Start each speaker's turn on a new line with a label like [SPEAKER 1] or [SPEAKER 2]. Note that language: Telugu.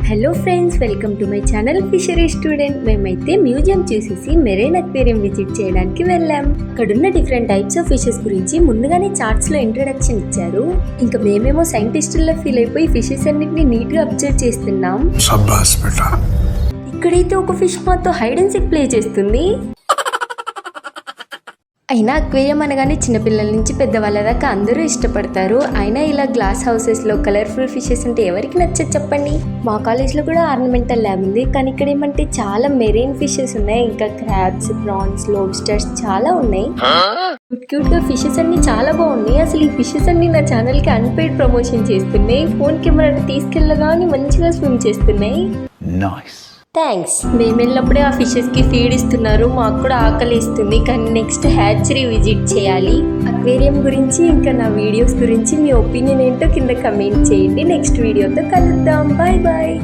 [SPEAKER 1] Hello friends, welcome to my channel fishery student. మేమైతే మ్యూజియం చూసేసి మెరైన్ అక్వేరియం విజిట్ చేయడానికి వెళ్ళాం. అక్కడున్న డిఫరెంట్ టైప్స్ ఆఫ్ ఫిషెస్ గురించి ముందుగానే చార్ట్స్ లో ఇంట్రొడక్షన్ ఇచ్చారు. ఇంకా మేమేమో సైంటిస్టుల్లో ఫీల్ అయిపోయి ఫిషెస్ అన్నిటిని నీట్ గా అబ్జర్వ్ చేస్తున్నాం. ఇక్కడైతే ఒక ఫిష్ మాతో హైడ్ అండ్ సీక్ ప్లే చేస్తుంది. అయినా అక్వేరియం అనగానే చిన్నపిల్లల నుంచి పెద్దవాళ్ళ దాకా అందరూ ఇష్టపడతారు. అయినా ఇలా గ్లాస్ హౌసెస్లో కలర్ఫుల్ ఫిషెస్ అంటే ఎవరికి నచ్చదు చెప్పండి. మా కాలేజ్లో కూడా ఆర్నమెంటల్ ల్యాబ్ ఉంది, కానీ ఇక్కడ ఏమంటే చాలా మెరైన్ ఫిషెస్ ఉన్నాయి. ఇంకా క్రాబ్స్, ప్రాన్స్, లోబ్స్టర్స్ చాలా ఉన్నాయి. క్యూట్ గా ఫిషెస్ అన్ని చాలా బాగున్నాయి. అసలు ఈ ఫిషెస్ అన్ని నా ఛానల్ కి అన్పెయిడ్ ప్రమోషన్ చేస్తున్నాయి. ఫోన్ కెమెరా తీసుకెళ్ళగానే మంచిగా స్విమ్ చేస్తున్నాయి. థ్యాంక్స్. మేము వెళ్ళినప్పుడే ఆ ఫిషెస్కి ఫీడ్ ఇస్తున్నారు. మాకు కూడా ఆకలి ఇస్తుంది, కానీ నెక్స్ట్ హ్యాచరీ విజిట్ చేయాలి. అక్వేరియం గురించి ఇంకా నా వీడియోస్ గురించి మీ ఒపీనియన్ ఏంటో కింద కమెంట్ చేయండి. నెక్స్ట్ వీడియోతో కలుద్దాం. Bye bye.